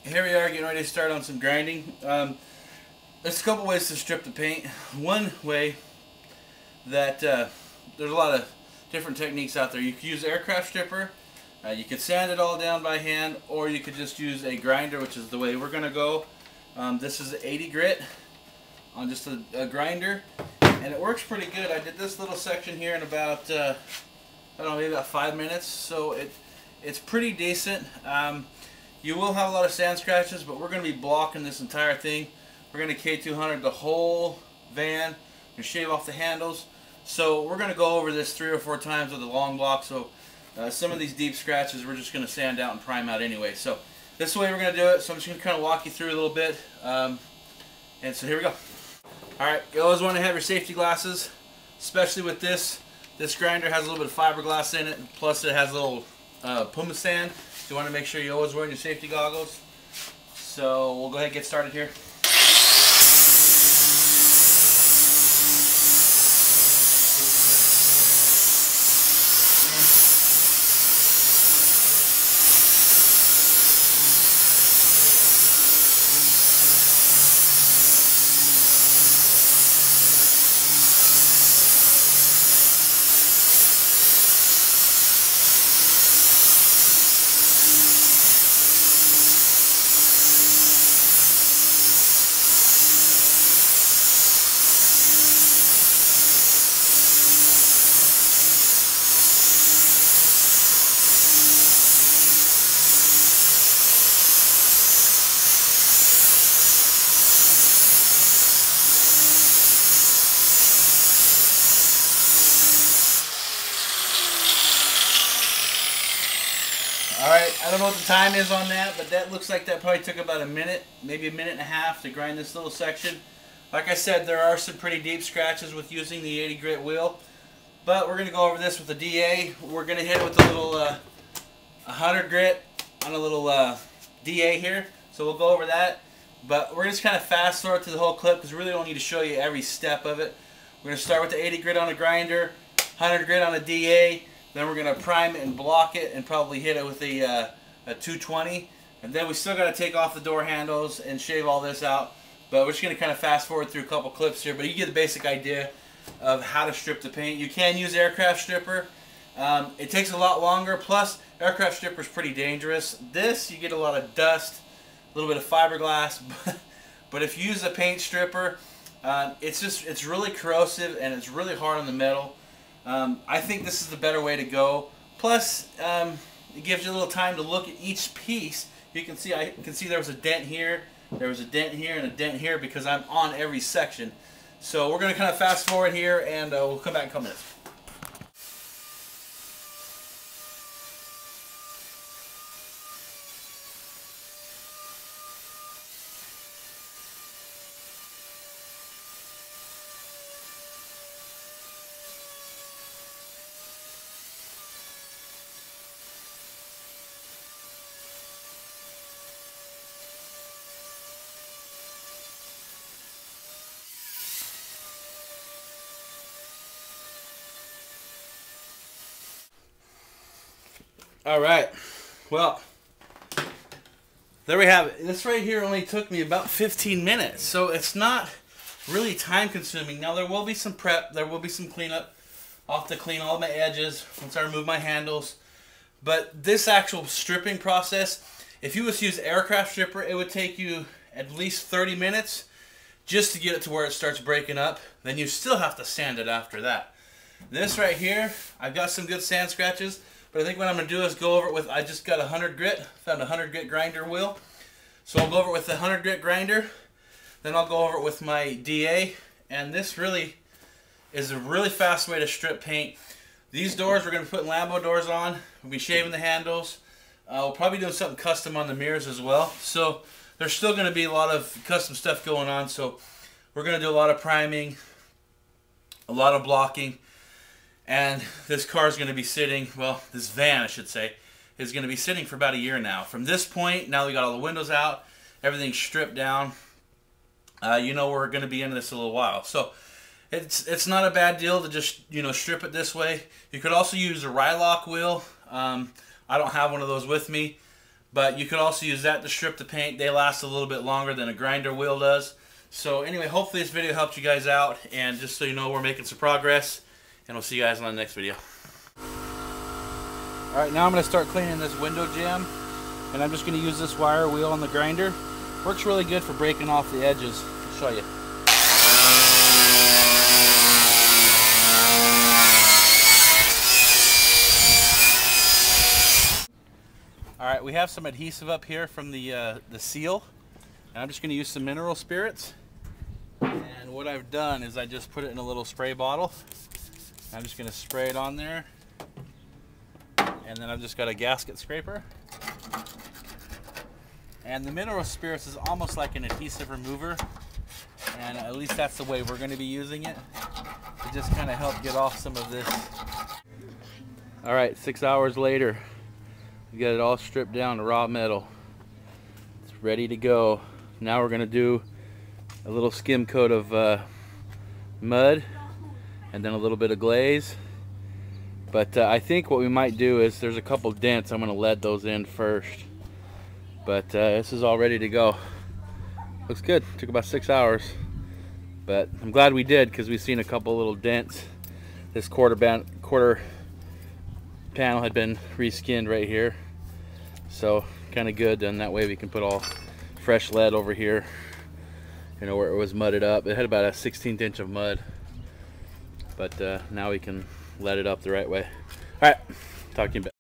Here we are getting ready to start on some grinding. There's a couple ways to strip the paint. One way that there's a lot of different techniques out there. You could use aircraft stripper, you could sand it all down by hand, or you could just use a grinder, which is the way we're going to go. This is 80 grit on just a grinder, and it works pretty good. I did this little section here in about, I don't know, maybe about 5 minutes, so it's pretty decent. You will have a lot of sand scratches, but we're going to be blocking this entire thing. We're going to K200 the whole van and shave off the handles. So we're going to go over this 3 or 4 times with a long block. So some of these deep scratches we're just going to sand out and prime out anyway. So this is the way we're going to do it. So I'm just going to kind of walk you through a little bit. And so here we go. Alright, you always want to have your safety glasses, especially with this. This grinder has a little bit of fiberglass in it, plus it has a little pumice sand. So you want to make sure you're always wearing your safety goggles. So we'll go ahead and get started here. Alright, I don't know what the time is on that, but that looks like that probably took about a minute, maybe a minute and a half to grind this little section. Like I said, there are some pretty deep scratches with using the 80 grit wheel, but we're going to go over this with the DA. We're going to hit it with a little 100 grit on a little DA here, so we'll go over that. But we're just kind of fast forward through the whole clip because we really don't need to show you every step of it. We're going to start with the 80 grit on a grinder, 100 grit on a DA. Then we're going to prime it and block it and probably hit it with a 220. And then we still got to take off the door handles and shave all this out. But we're just going to kind of fast forward through a couple clips here. But you get the basic idea of how to strip the paint. You can use aircraft stripper. It takes a lot longer. Plus, aircraft stripper is pretty dangerous. This, you get a lot of dust, a little bit of fiberglass. But if you use a paint stripper, it's really corrosive and it's really hard on the metal. I think this is the better way to go. Plus, it gives you a little time to look at each piece. You can see, I can see there was a dent here, there was a dent here, and a dent here because I'm on every section. So we're going to kind of fast forward here, and we'll come back in a couple minutes. Alright, well, there we have it. This right here only took me about 15 minutes, so it's not really time consuming. Now there will be some prep, there will be some cleanup. I'll have to clean all my edges once I remove my handles. But this actual stripping process, if you was to use aircraft stripper, it would take you at least 30 minutes just to get it to where it starts breaking up. Then you still have to sand it after that. This right here, I've got some good sand scratches. But I think what I'm going to do is go over it with, I just got a 100 grit, found a 100 grit grinder wheel. So I'll go over it with the 100 grit grinder, then I'll go over it with my DA, and this really is a really fast way to strip paint. These doors we're going to put Lambo doors on, we'll be shaving the handles, we'll probably do something custom on the mirrors as well. So there's still going to be a lot of custom stuff going on, so we're going to do a lot of priming, a lot of blocking. And this car is going to be sitting, well, this van, I should say, is going to be sitting for about a year now. From this point, now we got all the windows out, everything's stripped down, you know we're going to be in this a little while. So it's not a bad deal to just, you know, strip it this way. You could also use a Rylock wheel. I don't have one of those with me, But you could also use that to strip the paint. They last a little bit longer than a grinder wheel does. So anyway, hopefully this video helped you guys out, and just so you know, we're making some progress, and we'll see you guys on the next video. Alright, now I'm going to start cleaning this window jamb, and I'm just going to use this wire wheel on the grinder. Works really good for breaking off the edges. I'll show you. Alright, we have some adhesive up here from the seal, and I'm just going to use some mineral spirits. And what I've done is I just put it in a little spray bottle. I'm just going to spray it on there, and then I've just got a gasket scraper. And the mineral spirits is almost like an adhesive remover, and at least that's the way we're going to be using it, to just kind of help get off some of this. Alright, 6 hours later. We got it all stripped down to raw metal. It's ready to go. Now we're going to do a little skim coat of mud and then a little bit of glaze. But I think what we might do is, there's a couple dents, I'm going to lead those in first. But this is all ready to go. Looks good. Took about 6 hours. But I'm glad we did, because we've seen a couple little dents. This quarter panel had been reskinned right here, so kind of good, and that way we can put all fresh lead over here, you know, where it was mudded up. It had about a 1/16 inch of mud, but now we can let it up the right way. All right, talk to you in a bit.